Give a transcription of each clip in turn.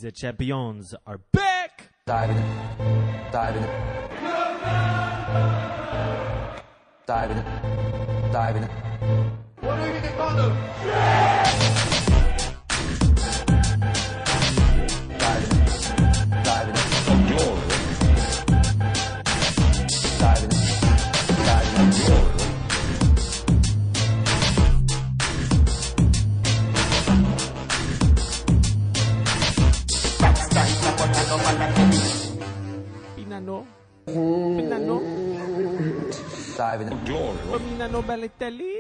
The champions are back. Diving, diving, diving, diving. What do we get called them? Diving, diving, glory. Diving, diving, glory. Pinano. Pinano. Diving, glory. Pinano Balotelli.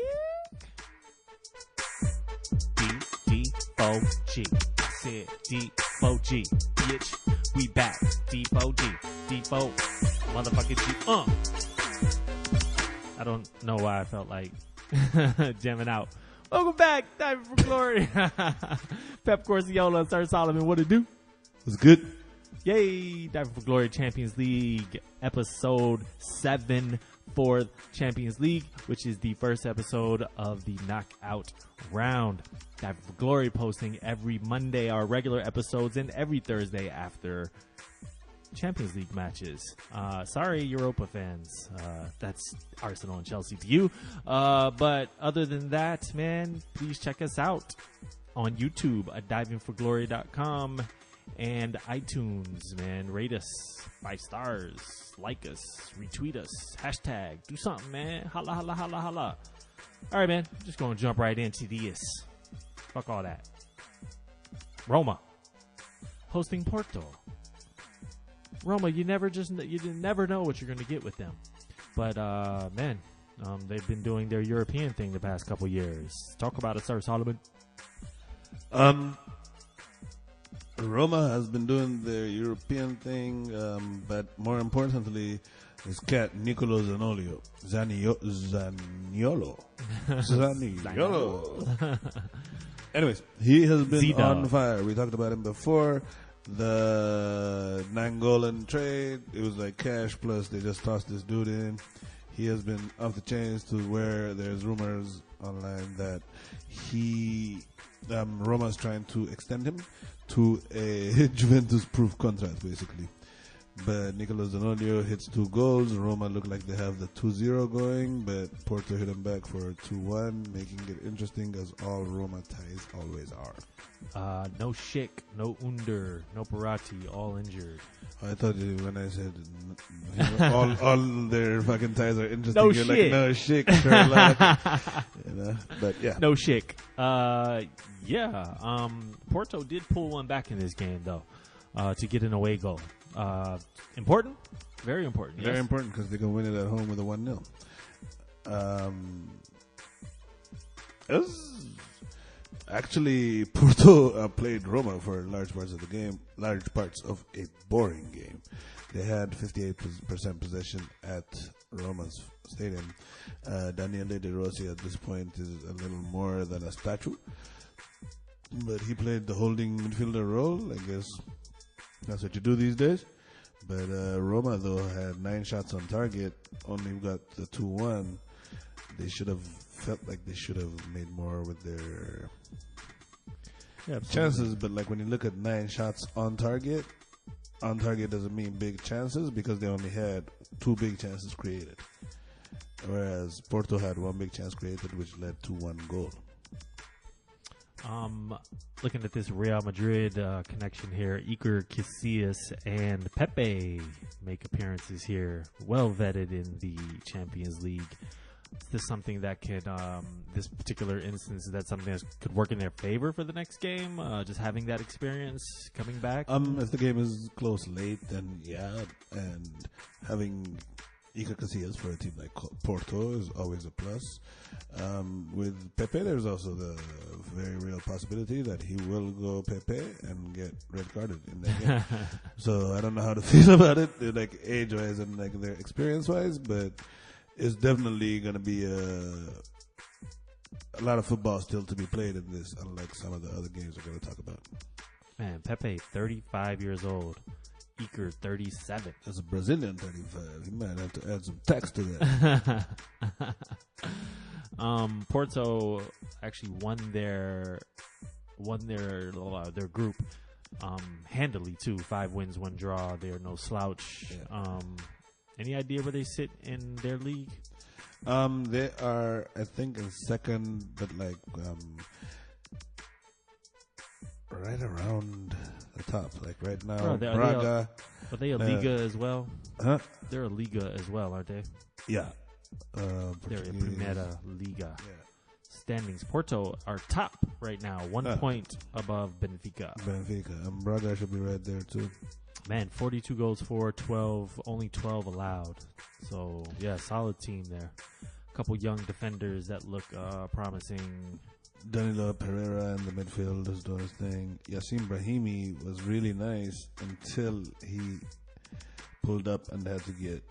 D-D-O-G. Said D-O-G. Bitch, we back. D-O-G. D-O. Motherfucking G. I don't know why I felt like jamming out. Welcome back. Diving for Glory. Pep Corciola, Sir Solomon, what it do? It's good. Yay! Diving for Glory Champions League, episode 7, 4th Champions League, which is the first episode of the knockout round. Diving for Glory posting every Monday our regular episodes and every Thursday after Champions League matches. Sorry, Europa fans. That's Arsenal and Chelsea to you. But other than that, man, please check us out on YouTube at divingforglory.com. And iTunes, man. Rate us 5 stars. Like us. Retweet us. Hashtag. Do something, man. Holla, holla, holla, holla. All right, man. Just going to jump right into this. Fuck all that. Roma. Hosting Porto. Roma, you never know what you're going to get with them. But, man, they've been doing their European thing the past couple years. Talk about it, Sir Solomon. Roma has been doing their European thing, but more importantly, his cat Nicolo Zaniolo. Anyways, he has been Z-Dog. on fire. We talked about him before. The Nangolan trade, it was like cash plus they just tossed this dude in. He has been off the chains to where there's rumors online that Roma's trying to extend him to a Juventus-proof contract, basically. But Nicolo Zaniolo hits 2 goals. Roma look like they have the 2-0 going, but Porto hit him back for a 2-1, making it interesting as all Roma ties always are. No Schick, no Under, no Parati, all injured. I thought when I said all their fucking ties are interesting, No you're shit. like, no shit, Sherlock. But yeah. No Schick. Porto did pull one back in this game, though, to get an away goal. Important? Very important. Very yes. important because they can win it at home with a 1-0. Actually, Porto played Roma for large parts of the game, large parts of a boring game. They had 58% possession at Roma's stadium. Daniele De Rossi at this point is a little more than a statue, but he played the holding midfielder role. I guess that's what you do these days. But Roma, though, had 9 shots on target, only got the 2-1. They should have felt like they should have made more with their chances. But like when you look at 9 shots on target doesn't mean big chances because they only had 2 big chances created. Whereas Porto had 1 big chance created, which led to 1 goal. Looking at this Real Madrid connection here, Iker Casillas and Pepe make appearances here, well vetted in the Champions League. Is this something that could, this particular instance, is that something that could work in their favor for the next game? Just having that experience coming back? If the game is close late, then yeah, and having Iker Casillas for a team like Porto is always a plus. With Pepe, there's also the very real possibility that he will go Pepe and get red carded in that game. So I don't know how to feel about it, like age-wise and like their experience-wise, but it's definitely going to be a lot of football still to be played in this, unlike some of the other games we're going to talk about. Man, Pepe, 35 years old. Iker, 37. That's a Brazilian 35. He might have to add some text to that. Porto actually won their group handily too. 5 wins, 1 draw. They are no slouch. Yeah. Any idea where they sit in their league? They are, I think, in second, but like right around the top. Like right now, Braga. Are they a Liga as well? Huh? They're a Liga as well, aren't they? Yeah. They're a Primeira Liga. Yeah. Standings. Porto are top right now, 1 point above Benfica. And Braga should be right there too. Man, 42 goals for 12, only 12 allowed. So, yeah, solid team there. A couple young defenders that look promising. Danilo Pereira in the midfield is doing his thing. Yassin Brahimi was really nice until he pulled up and had to get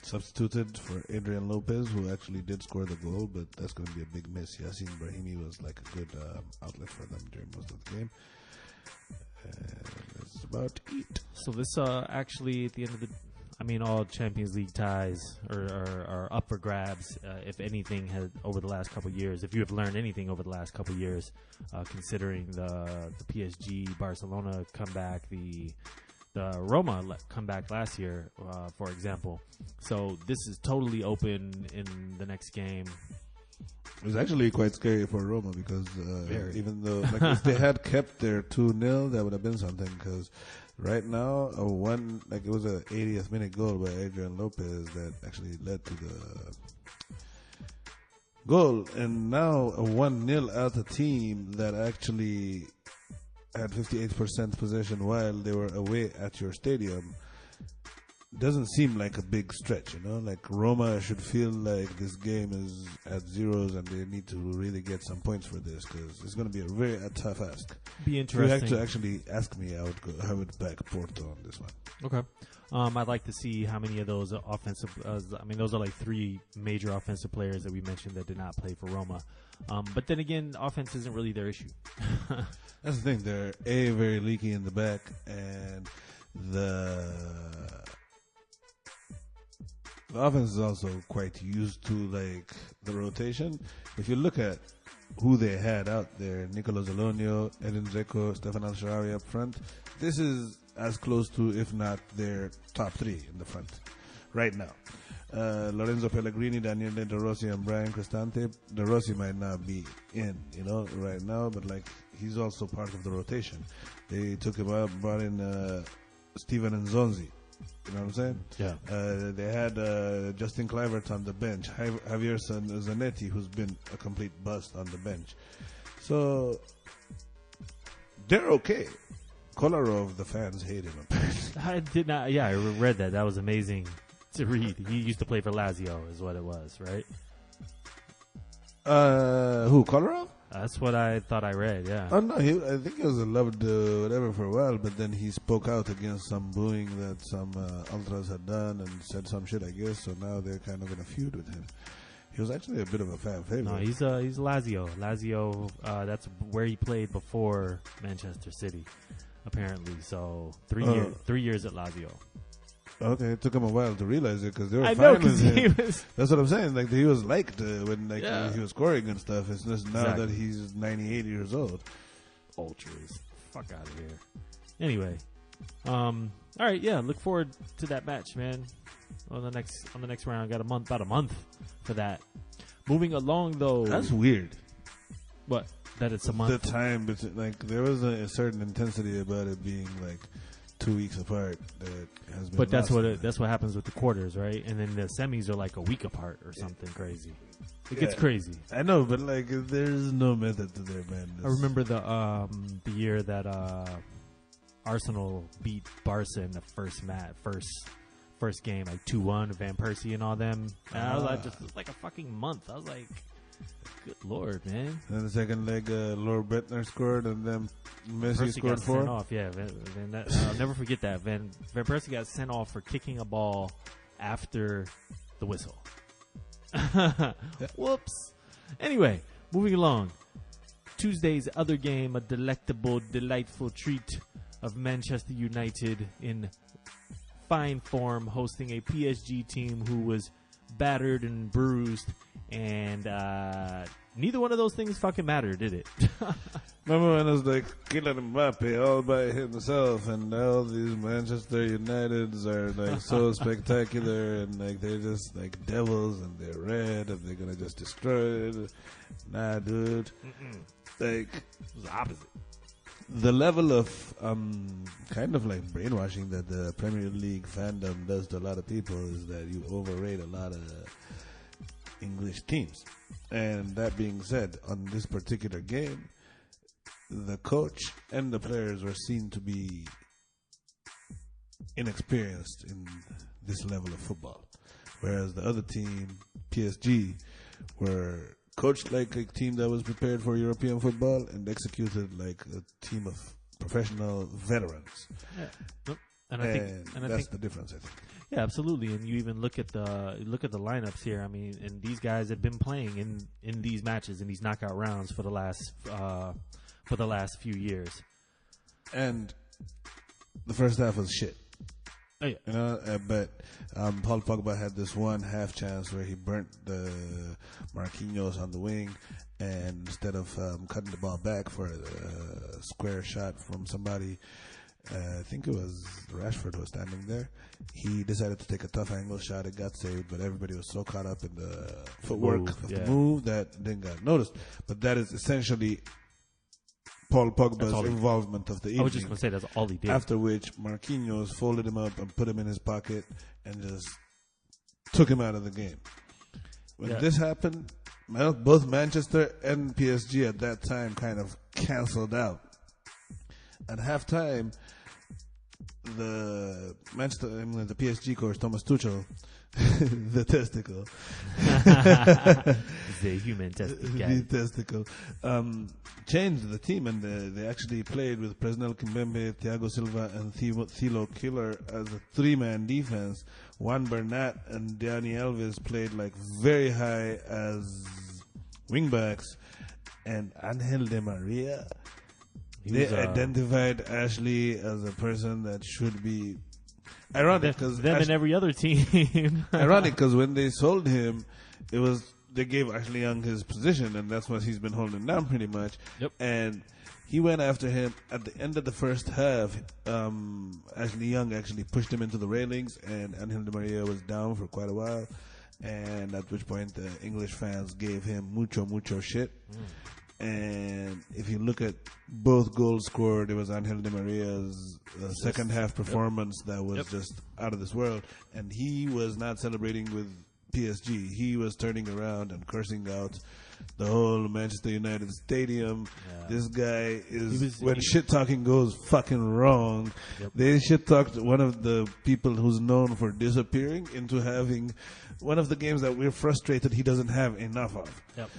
substituted for Adrian Lopez, who actually did score the goal, but that's going to be a big miss. Yassin Brahimi was like a good outlet for them during most of the game. That's about it. So this actually at the end of the, all Champions League ties are up for grabs. If anything has over the last couple of years, if you have learned anything over the last couple of years, considering the PSG Barcelona comeback, the Roma comeback last year, for example. So this is totally open in the next game. It was actually quite scary for Roma because even though if they had kept their 2-0, that would have been something. Because right now, it was a 80th minute goal by Adrian Lopez that actually led to the goal, and now a 1-0 out a team that actually had 58% possession while they were away at your stadium doesn't seem like a big stretch, Like Roma should feel like this game is at zeros and they need to really get some points for this because it's going to be a tough ask. Be interesting. If you had to actually ask me, I would back Porto on this one. Okay. I'd like to see how many of those offensive. Those are like 3 major offensive players that we mentioned that did not play for Roma. But then again, offense isn't really their issue. That's the thing. They're very leaky in the back, and the offense is also quite used to like the rotation. If you look at who they had out there, Nicolo Zalonio, Edin Dzeko, Stefan Al-Sharawi up front, this is as close to, if not their top 3 in the front right now. Lorenzo Pellegrini, Daniele De Rossi, and Brian Cristante. De Rossi might not be in, right now, but like he's also part of the rotation. They took him out, brought in Steven Nzonzi. You know what I'm saying? Yeah. They had Justin Kluivert on the bench, Javier Zanetti, who's been a complete bust on the bench. So they're okay. Kolarov, the fans hate him. I did not. Yeah, I read that. That was amazing to read. He used to play for Lazio, is what it was, right? Who, Kolarov? That's what I thought I read. Yeah. Oh no, I think he was loved whatever for a while, but then he spoke out against some booing that some ultras had done and said some shit, I guess. So now they're kind of in a feud with him. He was actually a bit of a fan favorite. No, he's Lazio. Lazio. That's where he played before Manchester City, apparently. So 3 years at Lazio. Okay, it took him a while to realize it because they were I fine know, with him. was. That's what I'm saying. Like he was liked when he was scoring and stuff. It's just now that he's 98 years old. Ultras, fuck out of here. Anyway, all right, yeah. Look forward to that match, man. On the next round, got about a month for that. Moving along, though. That's weird. What? That it's a month. The time, there was a certain intensity about it being like 2 weeks apart that has been. But that's what happens with the quarters, right? And then the semis are like a week apart or something crazy. It gets crazy. I know, but like there's no method to their madness. I remember the year that Arsenal beat Barca in the first game, like 2-1, Van Persie and all them. And I was like, just like a fucking month. I was like, good lord, man. And the second leg, Lord Bettner scored, and then Messi scored got 4. Sent off, yeah. I'll never forget that. Van Persie got sent off for kicking a ball after the whistle. Whoops. Anyway, moving along. Tuesday's other game, a delightful treat of Manchester United in fine form, hosting a PSG team who was battered and bruised, and neither one of those things fucking mattered, did it? Remember when it was like Kylian Mbappe all by himself, and now these Manchester Uniteds are like so spectacular, and like they're just like devils, and they're red, and they're gonna just destroy it. Nah, dude. Like It was the opposite. the level of kind of like brainwashing that the Premier League fandom does to a lot of people is that you overrate a lot of English teams. And that being said, on this particular game, the coach and the players were seen to be inexperienced in this level of football. Whereas the other team, PSG, were coached like a team that was prepared for European football and executed like a team of professional veterans. Yeah. Nope. And I that's think the difference, I think. yeah, absolutely. And you even look at the lineups here. I mean, and these guys have been playing in these matches, in these knockout rounds for the last few years. And the first half was shit. Oh yeah. You know, but Paul Pogba had this one half chance where he burnt the Marquinhos on the wing, and instead of cutting the ball back for a square shot from somebody, I think it was Rashford who was standing there, he decided to take a tough angle shot. It got saved, but everybody was so caught up in the footwork of the move that didn't get noticed. But that is essentially Paul Pogba's involvement of the evening. I was just going to say that's all he did. After which Marquinhos folded him up and put him in his pocket and just took him out of the game. When this happened, both Manchester and PSG at that time kind of canceled out. At halftime, the PSG coach Thomas Tuchel, the testicle, the human testicle, the testicle, changed the team, and they actually played with Presnel Kimpembe, Thiago Silva, and Thilo Killer as a three-man defense. Juan Bernat and Dani Alves played like very high as wingbacks, and Angel Di Maria. They identified Ashley as a person that should be ironic because them and every other team. Ironic because when they sold him, they gave Ashley Young his position, and that's what he's been holding down pretty much. Yep. And he went after him at the end of the first half. Ashley Young actually pushed him into the railings, and Angel Di Maria was down for quite a while. And at which point the English fans gave him mucho shit. And if you look at both goals scored, it was Angel Di Maria's second half performance that was just out of this world. And he was not celebrating with PSG. He was turning around and cursing out the whole Manchester United stadium. Yeah. This guy when shit talking goes fucking wrong. Yep. They shit talked one of the people who's known for disappearing into having one of the games that we're frustrated he doesn't have enough of. Yep.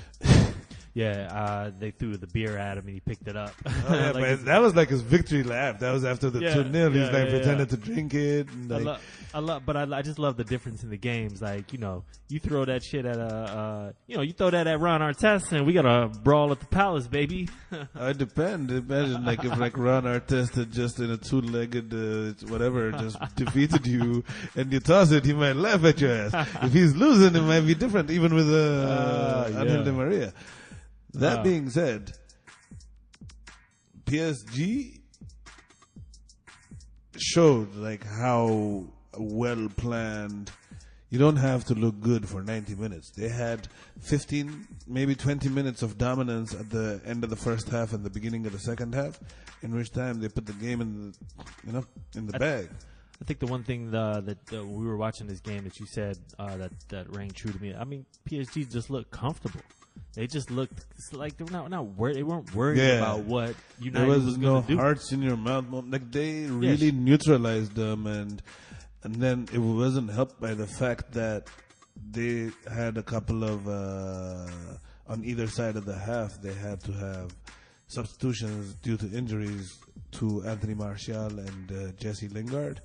Yeah, they threw the beer at him and he picked it up. Oh, yeah, but that was like his victory lap. That was after the 2-0. He's pretended to drink it. And I just love the difference in the games. Like, you throw that shit at you throw that at Ron Artest and we got a brawl at the Palace, baby. It depends. Imagine like if like Ron Artest had just in a two-legged whatever just defeated you and you toss it, he might laugh at your ass. If he's losing, it might be different, even with Angel Di Maria. That being said, PSG showed like how well planned. You don't have to look good for 90 minutes. They had 15, maybe 20 minutes of dominance at the end of the first half and the beginning of the second half, in which time they put the game in the bag. I think the one thing that we were watching this game that you said that rang true to me. I mean, PSG just looked comfortable. They just looked like they were not worried. They weren't worried about what United was going to do. There was no hearts in your mouth. Like they really neutralized them, and then it wasn't helped by the fact that they had a couple of on either side of the half. They had to have substitutions due to injuries to Anthony Martial and Jesse Lingard.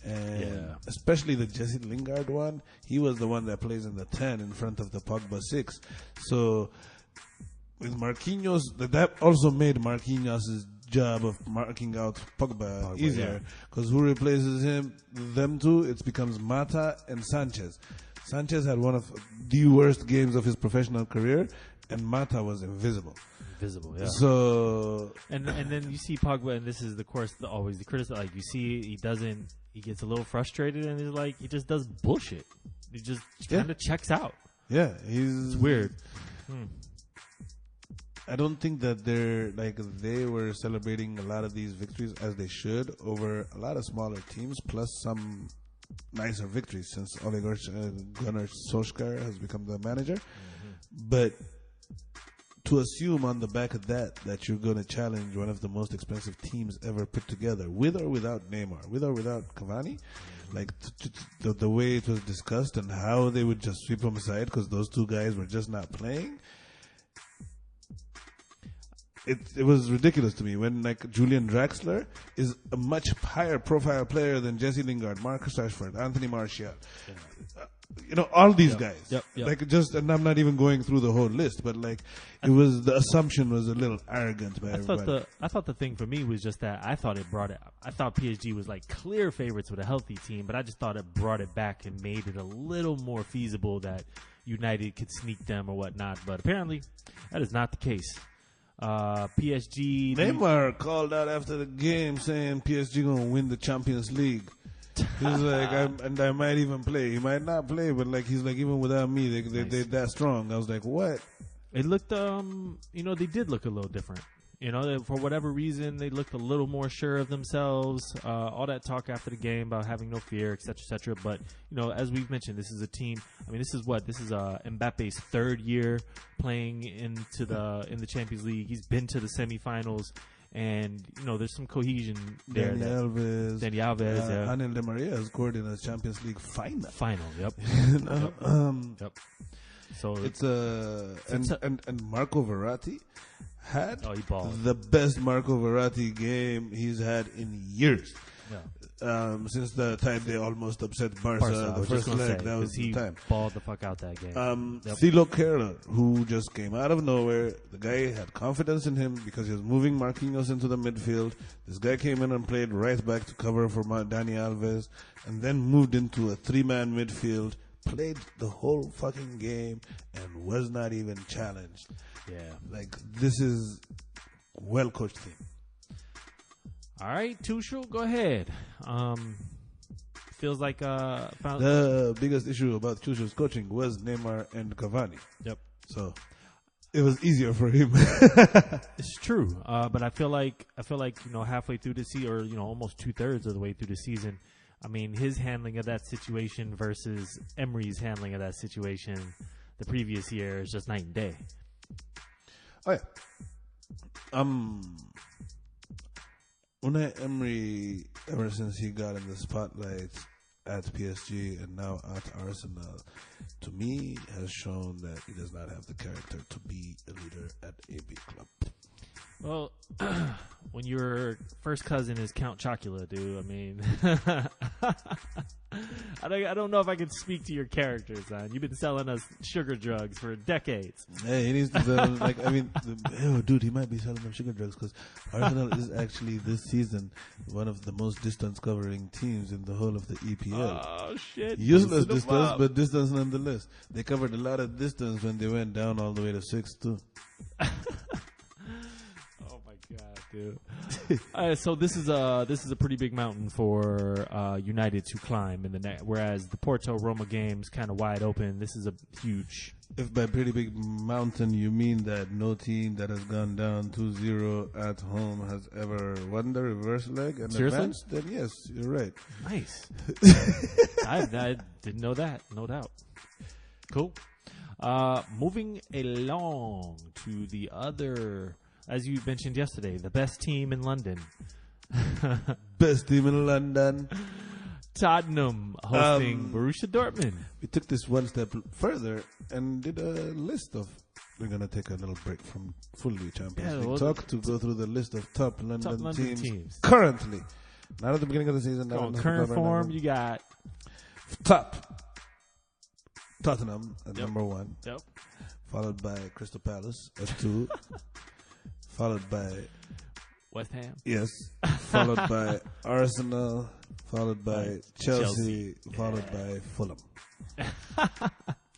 And especially the Jesse Lingard one, he was the one that plays in the 10 in front of the Pogba 6. So with Marquinhos, that also made Marquinhos' job of marking out Pogba easier. Because who replaces him? Them two, it becomes Mata and Sanchez. Sanchez had one of the worst games of his professional career, and Mata was invisible. Visible, yeah. So And then you see Pogba, and this is, of course, always the criticism. Like, you see, he gets a little frustrated, and he's like, he just does bullshit. He just kind of checks out. Yeah, it's weird. I don't think that they were celebrating a lot of these victories as they should over a lot of smaller teams, plus some nicer victories since Ole Gunnar Solskjaer has become the manager. But to assume on the back of that you're going to challenge one of the most expensive teams ever put together, with or without Neymar, with or without Cavani, like the way it was discussed and how they would just sweep them aside because those two guys were just not playing. It was ridiculous to me when like Julian Draxler is a much higher profile player than Jesse Lingard, Marcus Rashford, Anthony Martial. All these guys. Yep. Like and I'm not even going through the whole list, but like the assumption was a little arrogant by everybody. I thought the thing for me was just that I thought PSG was like clear favorites with a healthy team, but I just thought it brought it back and made it a little more feasible that United could sneak them or whatnot. But apparently, that is not the case. PSG. Neymar called out after the game saying PSG gonna win the Champions League. He's like, I might even play. He might not play, but like he's like, even without me, they're that strong. I was like, what? It looked, they did look a little different. For whatever reason, they looked a little more sure of themselves. All that talk after the game about having no fear, et cetera, et cetera. But, as we've mentioned, this is a team. I mean, this is Mbappe's third year playing in the Champions League. He's been to the semifinals. And, there's some cohesion there. Dani Alves. Yeah. Angel Di Maria has scored in a Champions League final. Yep. Yep. So it's and Marco Verratti had the best Marco Verratti game he's had in years. Yeah. Since the time they almost upset Barca the first leg, that was the time. He balled the fuck out that game. Thilo Kehrer, who just came out of nowhere. The guy had confidence in him because he was moving Marquinhos into the midfield. This guy came in and played right back to cover for Dani Alves, and then moved into a three-man midfield, played the whole fucking game, and was not even challenged. Yeah. Like, this is well-coached team. All right, Tuchel, go ahead. Feels like the biggest issue about Tuchel's coaching was Neymar and Cavani. Yep. So it was easier for him. It's true, but I feel like halfway through the season, or almost 2/3 of the way through the season, I mean, his handling of that situation versus Emery's handling of that situation the previous year is just night and day. Oh yeah. Unai Emery, ever since he got in the spotlight at PSG and now at Arsenal, to me has shown that he does not have the character to be a leader at a big club. Well, when your first cousin is Count Chocula, dude, I mean, I don't know if I can speak to your character, son. You've been selling us sugar drugs for decades. Hey, he needs to, dude, he might be selling them sugar drugs because Arsenal is actually this season one of the most distance covering teams in the whole of the EPL. Oh, shit. Useless distance, but distance nonetheless. They covered a lot of distance when they went down all the way to 6-2. God, dude. So this is a pretty big mountain for United to climb in the net. Whereas the Porto Roma game's kind of wide open. This is a huge. If by pretty big mountain you mean that no team that has gone down 2-0 at home has ever won the reverse leg and advanced, then yes, you're right. Nice. I didn't know that. No doubt. Cool. Moving along to the other. As you mentioned yesterday, the best team in London. Best team in London. Tottenham hosting Borussia Dortmund. We took this one step further and did a list of... We're going to take a little break from fully Champions League talk to go through the list of top London teams currently. Not at the beginning of the season. Current form, you got... Top. Tottenham at number 1. Yep. Followed by Crystal Palace at 2. Followed by West Ham. Yes. Followed by Arsenal. Followed by Chelsea. Followed by Fulham.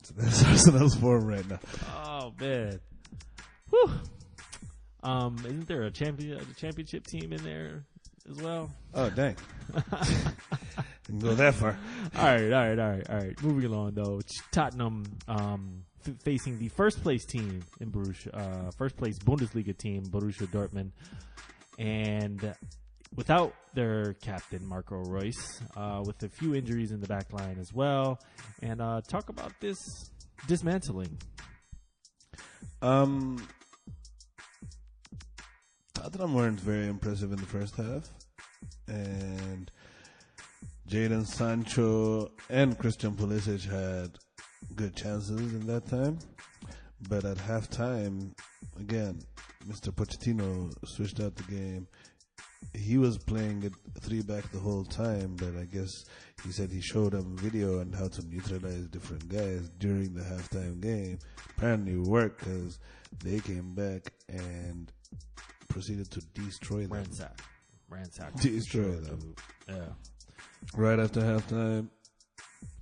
So that's Arsenal's form right now. Oh man. Whew. Isn't there a championship team in there as well? Oh dang! Didn't go that far. All right. Moving along though, Tottenham facing the first place team in Borussia, first place Bundesliga team, Borussia Dortmund, and without their captain Marco Reus, with a few injuries in the back line as well, and talk about this dismantling. Tottenham weren't very impressive in the first half, and Jadon Sancho and Christian Pulisic had good chances in that time. But at halftime, again, Mr. Pochettino switched out the game. He was playing it 3-back the whole time, but I guess he said he showed them video on how to neutralize different guys during the halftime game. Apparently it worked because they came back and proceeded to destroy them. Ransack. Destroy them. Yeah. Right after halftime,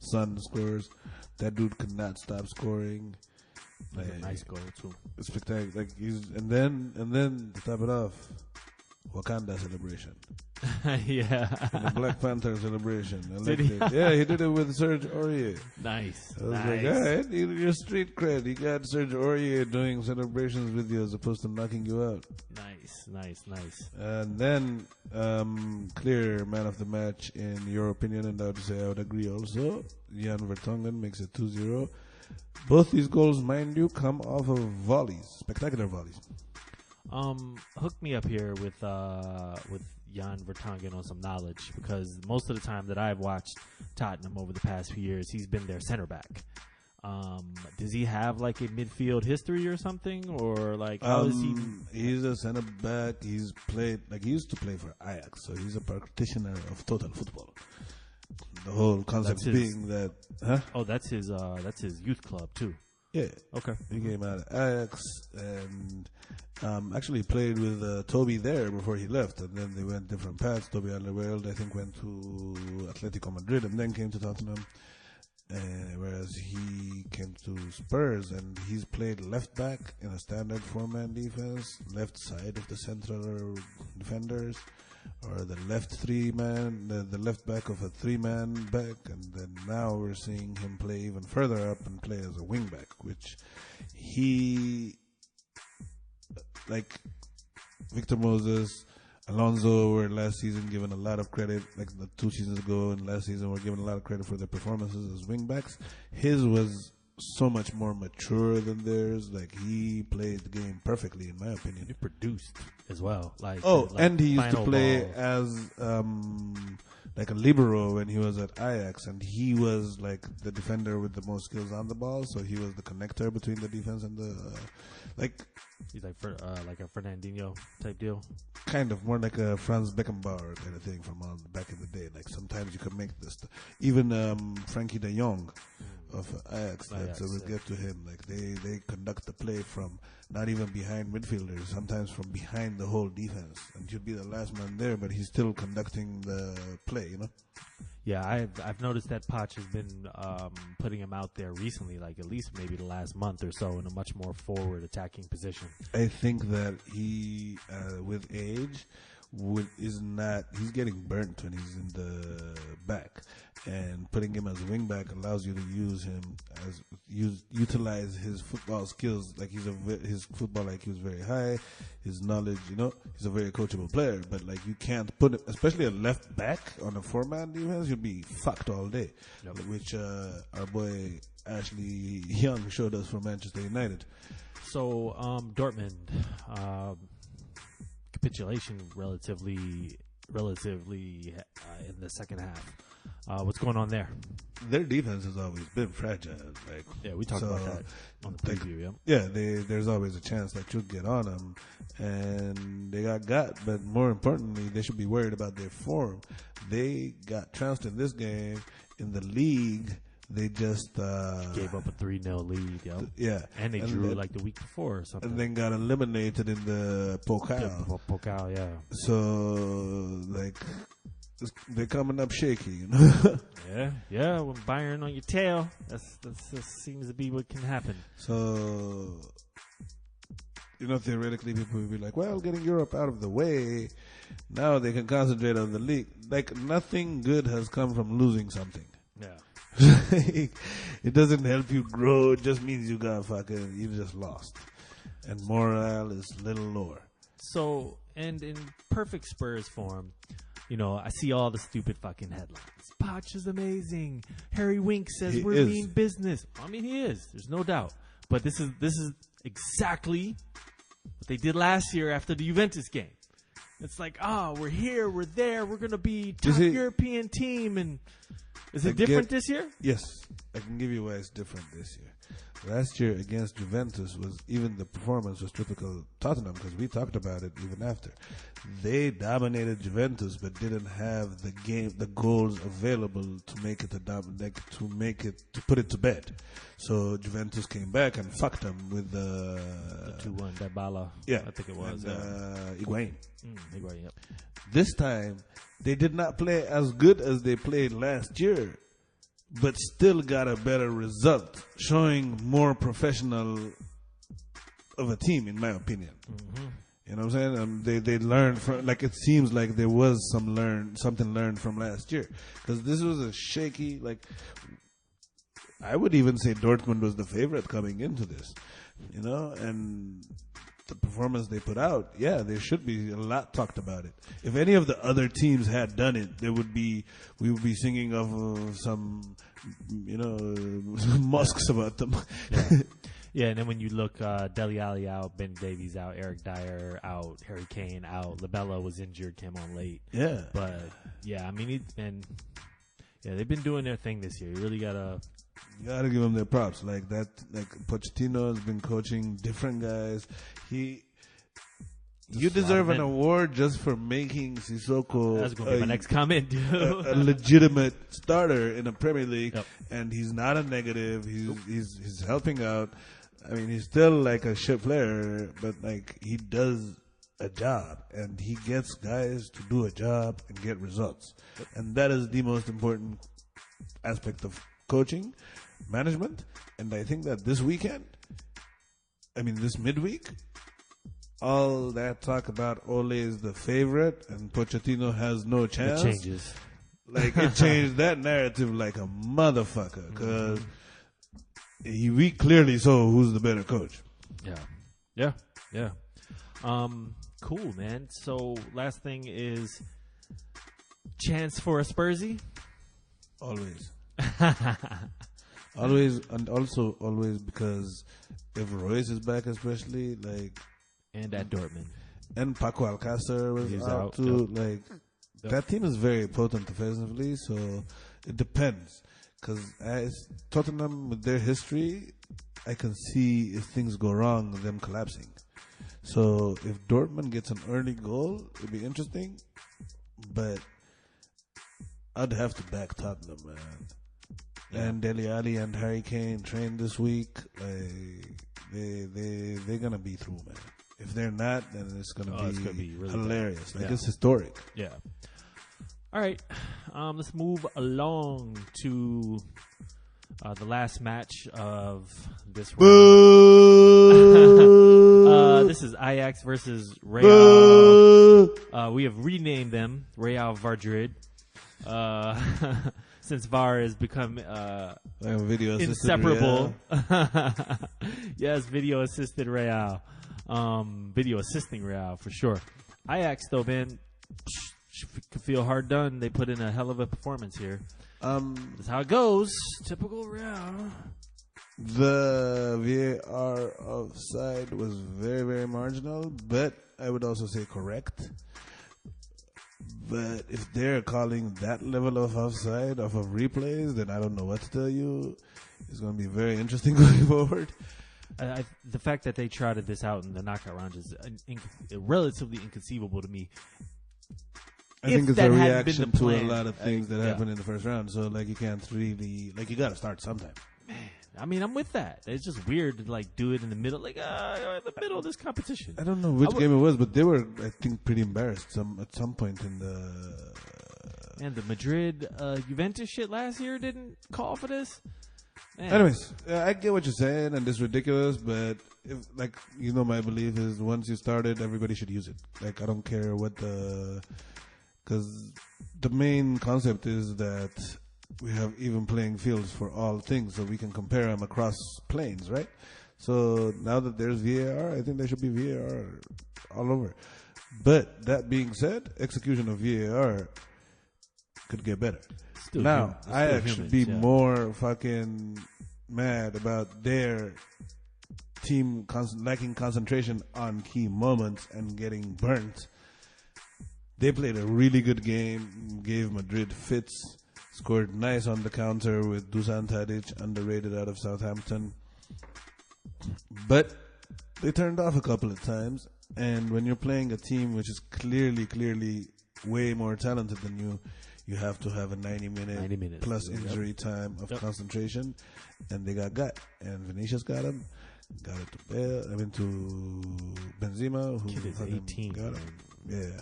Son scores. That dude could not stop scoring. Like a nice goal too. Spectacular. Like and then to top it off, Wakanda celebration. Yeah. The Black Panther celebration. Did he? Yeah, he did it with Serge Aurier. Nice. I was like, all right, your street cred. You got Serge Aurier doing celebrations with you as opposed to knocking you out. Nice. And then, clear man of the match in your opinion, and I would agree also. Jan Vertonghen makes it 2-0. Both these goals, mind you, come off of volleys, spectacular volleys. Hook me up here with Jan Vertonghen on some knowledge, because most of the time that I've watched Tottenham over the past few years, he's been their center back. Does he have like a midfield history or something, or like how is he? He's a center back. He's played he used to play for Ajax, so he's a practitioner of total football. The whole concept being that, huh? Oh, that's his youth club too. Yeah. Okay. He came out of Ajax and actually played with Toby there before he left, and then they went different paths. Toby Alderweireld, I think, went to Atletico Madrid and then came to Tottenham, whereas he came to Spurs, and he's played left back in a standard 4-man defense, left side of the central defenders, or the left 3-man, the left back of a 3-man back, and then now we're seeing him play even further up and play as a wing back, which he, like Victor Moses, Alonso were last season given a lot of credit, like the 2 seasons ago and last season were given a lot of credit for their performances as wing backs. His was so much more mature than theirs. Like, he played the game perfectly, in my opinion. He produced as well. And he used to play ball. as like a libero when he was at Ajax, and he was like the defender with the most skills on the ball. So he was the connector between the defense and the He's like a Fernandinho type deal. Kind of more like a Franz Beckenbauer kind of thing from back in the day. Like, sometimes you could make this. Even Frankie de Jong of Ajax, we'll get to him. Like, they conduct the play from not even behind midfielders, sometimes from behind the whole defense, and you'd be the last man there, but he's still conducting the play, you know? Yeah, I've noticed that Poch has been putting him out there recently, like at least maybe the last month or so, in a much more forward attacking position. I think that he, with age, he's getting burnt when he's in the back, and putting him as a wing back allows you to utilize his football skills. Like, his football IQ is very high, his knowledge, he's a very coachable player, but like, you can't put him, especially a left back on a 4-man defense, you'd be fucked all day. Yep. Which our boy Ashley Young showed us from Manchester United. So Dortmund, capitulation relatively in the second half. What's going on there? Their defense has always been fragile. We talked about that on the preview. There's always a chance that you'll get on them, and they got. But more importantly, they should be worried about their form. They got trounced in this game. In the league, they just gave up a 3-0 lead. Yep. Yeah, and they drew like the week before or something, and then got eliminated in the Pokal. Pokal, yeah. So, like, they're coming up shaky, you know. Yeah. When Bayern on your tail, that seems to be what can happen. So, theoretically, people would be like, "Well, getting Europe out of the way, now they can concentrate on the league." Like nothing good has come from losing something. Yeah. It doesn't help you grow. It just means you just lost, and morale is a little lower. So, and in perfect Spurs form, I see all the stupid fucking headlines. Poch is amazing. Harry Wink says we're mean business. I mean, he is. There's no doubt. But this is exactly what they did last year after the Juventus game. It's like, we're here, we're there, we're going to be top European team. And is it different this year? Yes. I can give you why it's different this year. Last year against Juventus the performance was typical Tottenham, because we talked about it even after. They dominated Juventus but didn't have the goals available to make it to put it to bed. So Juventus came back and fucked them with the 2-1 Dybala. Yeah, I think it was. And, Higuain. Higuain, yep. This time they did not play as good as they played last year, but still got a better result, showing more professional of a team, in my opinion. Mm-hmm. You know what I'm saying? They learned from, it seems like there was something learned from last year, because this was a shaky. I would even say Dortmund was the favorite coming into this, and the performance they put out, there should be a lot talked about it. If any of the other teams had done it, we would be singing of some, mosques about them. Yeah, and then when you look, Dele Alli out, Ben Davies out, Eric Dyer out, Harry Kane out, Labella was injured, came on late. Yeah. But, I mean, they've been doing their thing this year. You really gotta give them their props. Pochettino has been coaching different guys. You deserve an award just for making Sissoko that's going to be my next comment, dude. a legitimate starter in the Premier League, yep. And he's not a negative. He's helping out. I mean, he's still a shit player, but he does a job, and he gets guys to do a job and get results, and that is the most important aspect of coaching, management. And I think that this midweek, all that talk about Ole is the favorite and Pochettino has no chance. It changes. It changed that narrative like a motherfucker, because we clearly saw who's the better coach. Yeah. Cool, man. So last thing is chance for a Spursy? Always. Always, and also always, because if Royce is back, especially, and at Dortmund. And Paco Alcácer was out too. Yep. That team is very potent defensively, so it depends. Because as Tottenham, with their history, I can see if things go wrong, them collapsing. So if Dortmund gets an early goal, it'd be interesting. But I'd have to back Tottenham, man. Yeah. And Dele Alli and Harry Kane trained this week. They're gonna be through, man. If they're not, then it's gonna be really hilarious. It's historic. Yeah. All right, let's move along to the last match of this round. This is Ajax versus Real. We have renamed them Real Valladolid. Since VAR has become inseparable. Yes, video assisted Real. Video assisting Real for sure. Ajax though, man, could feel hard done. They put in a hell of a performance here. That's how it goes. Typical Real. The VAR offside was very, very marginal, but I would also say correct. But if they're calling that level of offside off of replays, then I don't know what to tell you. It's going to be very interesting going forward. The fact that they trotted this out in the knockout round is relatively inconceivable to me. I think it's a reaction to a lot of things that happened in the first round. So, you can't really... you got to start sometime. Man, I mean, I'm with that. It's just weird to, do it in the middle. In the middle of this competition. I don't know which game it was, but they were, I think, pretty embarrassed at some point in the And the Madrid Juventus shit last year didn't call for this. Man. Anyways, I get what you're saying, and it's ridiculous, but if, like, you know, my belief is once you start it, everybody should use it. Like, I don't care what because the main concept is that we have even playing fields for all things, so we can compare them across planes, right? So now that there's VAR, I think there should be VAR all over. But that being said, execution of VAR could get better. Still now, I should be yeah. more fucking mad about their team lacking concentration on key moments and getting burnt. They played a really good game, gave Madrid fits, scored nice on the counter with Dusan Tadic, underrated out of Southampton. But they turned off a couple of times, and when you're playing a team which is clearly way more talented than you, you have to have a 90 minutes plus injury time of concentration, and they got. And Vinicius got him, got it to Bale, to Benzema, who kid is 18. Got him. Yeah.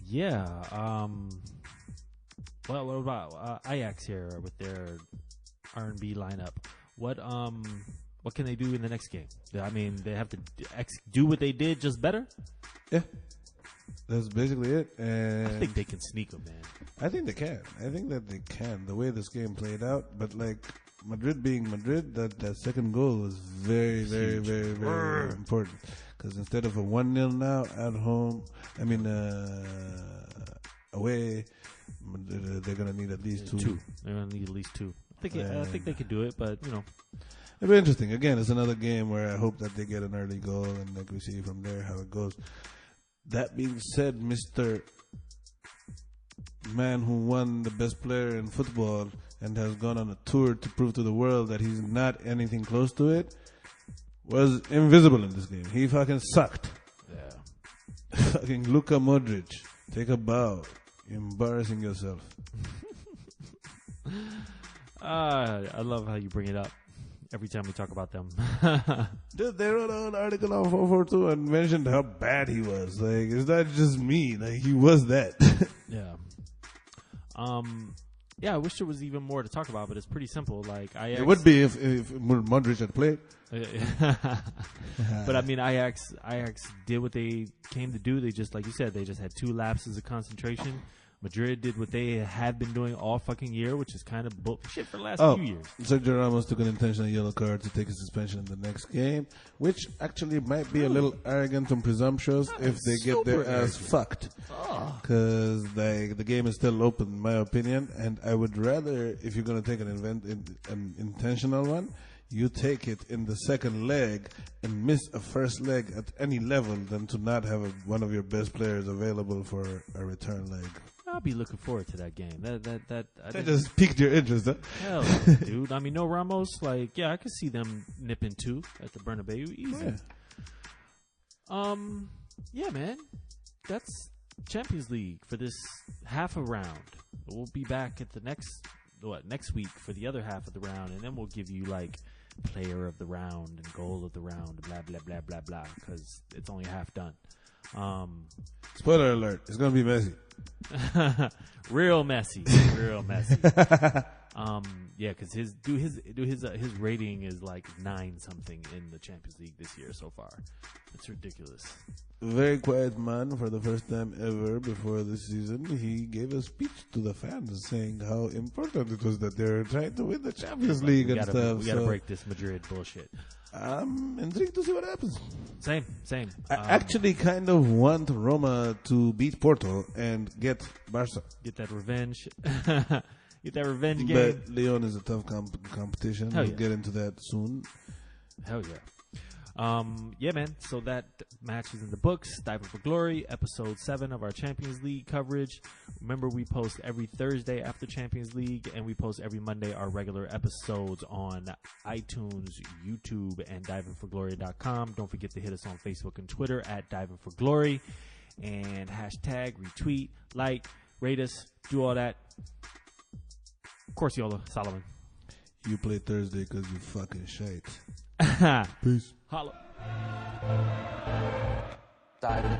Yeah. Well, what about Ajax here with their R&B lineup? What can they do in the next game? I mean, they have to do what they did, just better. Yeah. That's basically it. And I think they can sneak them, man. I think they can. I think that they can. The way this game played out, but like Madrid being Madrid, that second goal was very important. Because instead of a 1-0 now at home, away, they're gonna need at least two. They're gonna need at least two. I think they could do it, but you know. It'll be interesting. Again, it's another game where I hope that they get an early goal and like we see from there how it goes. That being said, Mr. Man who won the best player in football and has gone on a tour to prove to the world that he's not anything close to it was invisible in this game. He fucking sucked. Yeah. Fucking Luka Modric. Take a bow. You're embarrassing yourself. I love how you bring it up every time we talk about them. Dude, they wrote an article on 442 and mentioned how bad he was. Like, it's not just me. Like, he was that. Yeah. Yeah, I wish there was even more to talk about, but it's pretty simple. Like, Ajax, it would be if Modric had played. But I mean, Ajax did what they came to do. They just, like you said, they just had 2 lapses of concentration. Madrid did what they have been doing all fucking year, which is kind of bullshit for the last few years. Sergio Ramos took an intentional yellow card to take a suspension in the next game, which actually might be a little arrogant and presumptuous if they get their ass fucked. Because the game is still open, in my opinion, and I would rather, if you're going to take an intentional one, you take it in the second leg and miss a first leg at any level than to not have one of your best players available for a return leg. I'll be looking forward to that game. That just piqued your interest, huh? Hell, yeah, dude. I mean, no Ramos. Like, yeah, I could see them nipping 2 at the Bernabeu. Easy. Yeah, man. That's Champions League for this half a round. We'll be back at the next week for the other half of the round, and then we'll give you like player of the round and goal of the round, blah blah blah blah blah, because it's only half done. Spoiler alert: it's gonna be messy. real messy. Yeah, because his rating is like 9 something in the Champions League this year so far. It's ridiculous. Very quiet man for the first time ever before this season. He gave a speech to the fans saying how important it was that they're trying to win the Champions League and stuff. We gotta break this Madrid bullshit. I'm intrigued to see what happens. Same. I actually kind of want Roma to beat Porto and get Barca. Get that revenge. Get that revenge game. But Lyon is a tough competition. We'll get into that soon. Hell yeah. Yeah, man. So that match is in the books. Diving for Glory, episode 7 of our Champions League coverage. Remember, we post every Thursday after Champions League, and we post every Monday our regular episodes on iTunes, YouTube, and divingforglory.com. Don't forget to hit us on Facebook and Twitter at Diving for Glory, and hashtag, retweet, like, rate us, do all that. Of course, Yola, Solomon. You play Thursday because you fucking shite. Peace. Holla. Diving.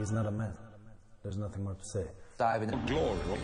He's not a man. There's nothing more to say. Dive in glory.